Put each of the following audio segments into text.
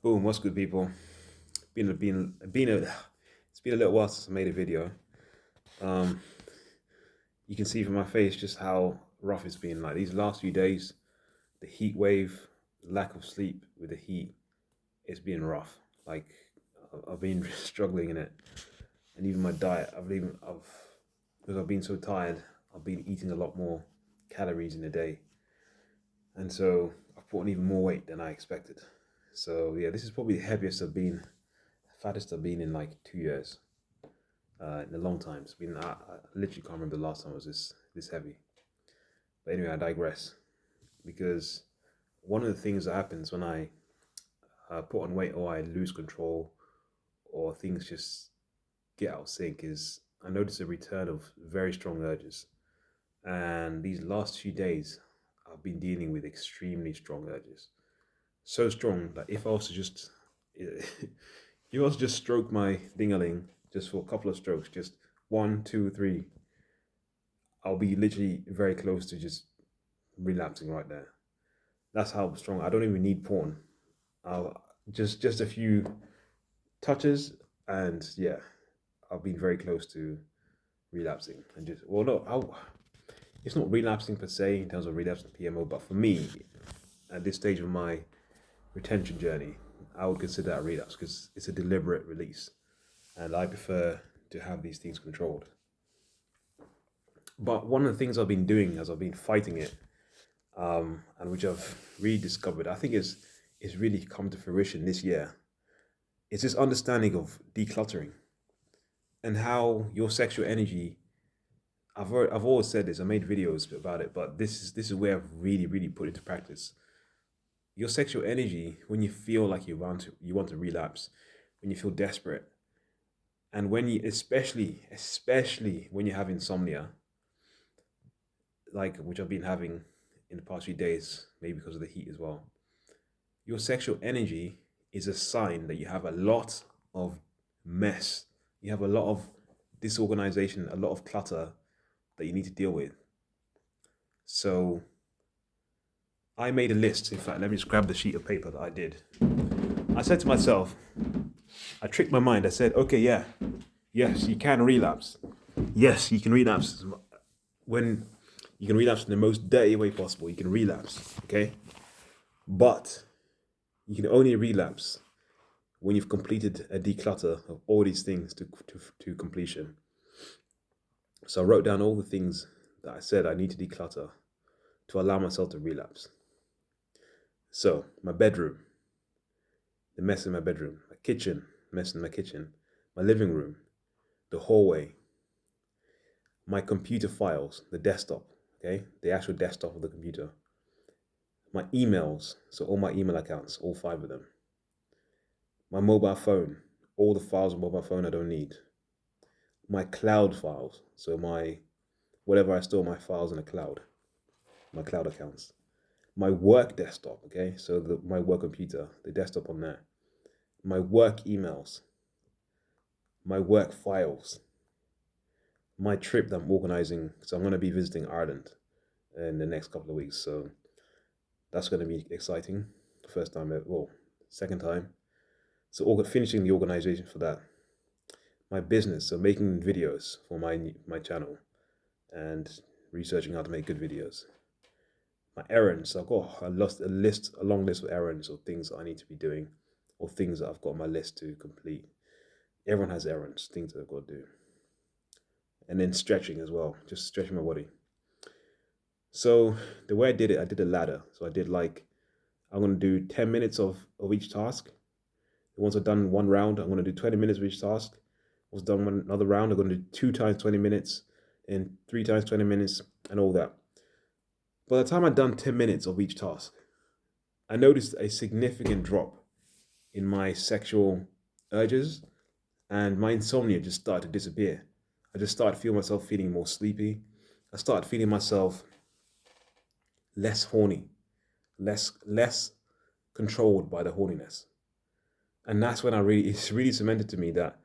Boom, what's good, people? It's been a little while since I made a video. Um, you can see from my face just how rough it's been. Like these last few days, the heat wave, lack of sleep with the heat, it's been rough. Like I've been struggling in it, and even my diet, I've because I've been so tired, I've been eating a lot more calories in a day, and so I've put on even more weight than I expected. So yeah, this is probably the fattest I've been in like 2 years, in a long time. It's been I literally can't remember the last time I was this heavy. But anyway, I digress because one of the things that happens when I put on weight or I lose control or things just get out of sync is I notice a return of very strong urges. And these last few days, I've been dealing with extremely strong urges. So strong that if I was to just, if I was to just stroke my dingaling just for a couple of strokes, just one, two, three, I'll be literally very close to just relapsing right there. That's how strong. I don't even need porn. I'll just a few touches, and yeah, I've been very close to relapsing. And just well, no, it's not relapsing per se in terms of relapsing PMO, but for me, at this stage of my retention journey, I would consider that a relapse because it's a deliberate release, and I prefer to have these things controlled. But one of the things I've been doing as I've been fighting it, and which I've rediscovered, I think is really come to fruition this year. It's this understanding of decluttering and how your sexual energy. I've always said this. I made videos about it, but this is where I've really put it into practice. Your sexual energy, when you feel like you want to relapse, when you feel desperate, and when you especially when you have insomnia, like which I've been having in the past few days, maybe because of the heat as well. Your sexual energy is a sign that you have a lot of mess. You have a lot of disorganization, a lot of clutter that you need to deal with. So I made a list. In fact, let me just grab the sheet of paper that I did. I said to myself, I tricked my mind. I said, okay, yeah, yes, you can relapse. Yes, you can relapse when you can relapse in the most dirty way possible. You can relapse, okay? But you can only relapse when you've completed a declutter of all these things to completion. So I wrote down all the things that I said I need to declutter to allow myself to relapse. So my bedroom, the mess in my bedroom, my kitchen, mess in my kitchen, my living room, the hallway, my computer files, the desktop, okay, the actual desktop of the computer, my emails, so all my email accounts, all five of them, my mobile phone, all the files on mobile phone I don't need, my cloud files, so my whatever I store my files in the cloud, my cloud accounts, my work desktop, okay, so my work computer, the desktop on there, my work emails, my work files, my trip that I'm organizing. So I'm going to be visiting Ireland in the next couple of weeks. So that's going to be exciting. First time, well, second time. So finishing the organization for that. My business, so making videos for my channel and researching how to make good videos. My errands, I've got a long list of errands or things that I need to be doing, or things that I've got on my list to complete. Everyone has errands, things that I've got to do. And then stretching as well, just stretching my body. So the way I did a ladder. So I did like, I'm going to do 10 minutes of each task. Once I've done one round, I'm going to do 20 minutes of each task. Once done another round, I'm going to do two times 20 minutes and three times 20 minutes and all that. By the time I'd done 10 minutes of each task, I noticed a significant drop in my sexual urges and my insomnia just started to disappear. I just started feeling myself feeling more sleepy. I started feeling myself less horny, less controlled by the horniness. And that's when it's really cemented to me that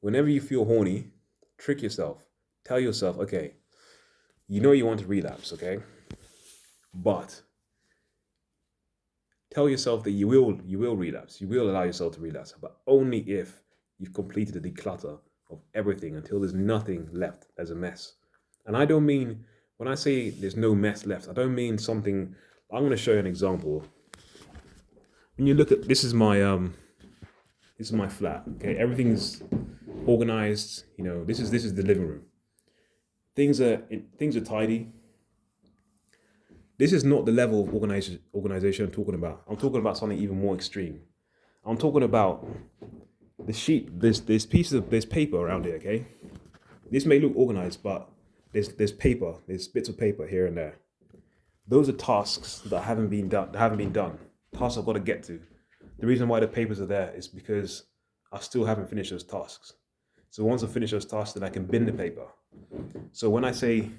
whenever you feel horny, trick yourself. Tell yourself, okay, you know you want to relapse, okay? But Tell yourself that you will relapse. You will allow yourself to relapse, but only if you've completed the declutter of everything until there's nothing left as a mess. And I don't mean, when I say there's no mess left, I don't mean something. I'm going to show you an example. When you look at, this is my flat. Okay, everything's organized. This is the living room. Things are tidy. This is not the level of organization I'm talking about. I'm talking about something even more extreme. I'm talking about the sheet. There's paper around here. Okay, this may look organized, but there's paper. There's bits of paper here and there. Those are tasks that haven't been done. Tasks I've got to get to. The reason why the papers are there is because I still haven't finished those tasks. So once I finish those tasks, then I can bin the paper. So when I say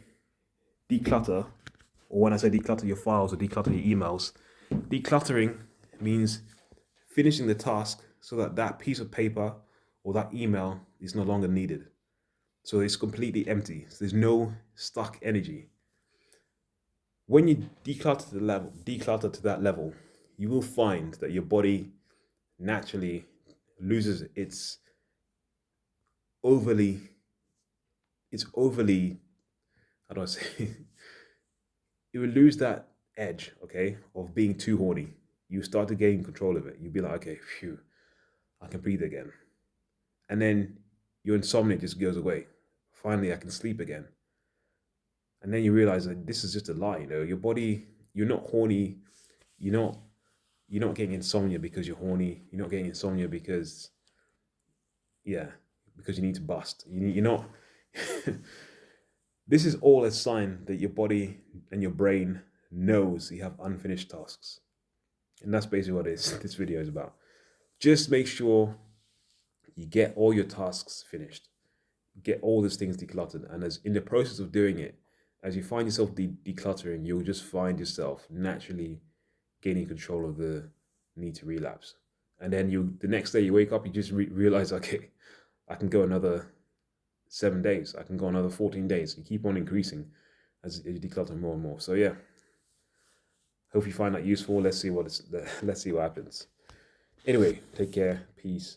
declutter, or when I say declutter your files or declutter your emails, decluttering means finishing the task so that that piece of paper or that email is no longer needed. So it's completely empty. So there's no stuck energy. When you declutter to that level, you will find that your body naturally loses its overly, how do I say? It will lose that edge, okay, of being too horny. You start to gain control of it. You'll be like, okay, phew, I can breathe again. And then your insomnia just goes away. Finally, I can sleep again. And then you realize that this is just a lie. Your body, you're not horny. You're not getting insomnia because you're horny. You're not getting insomnia because you need to bust. You're not. This is all a sign that your body and your brain knows you have unfinished tasks. And that's basically what this video is about. Just make sure you get all your tasks finished. Get all these things decluttered. And as in the process of doing it, as you find yourself decluttering, you'll just find yourself naturally gaining control of the need to relapse. And then the next day you wake up, you just realize, okay, I can go another 7 days. I can go another 14 days. You keep on increasing as you declutter more and more. So yeah, hope you find that useful. Let's see what happens. Anyway, take care. Peace.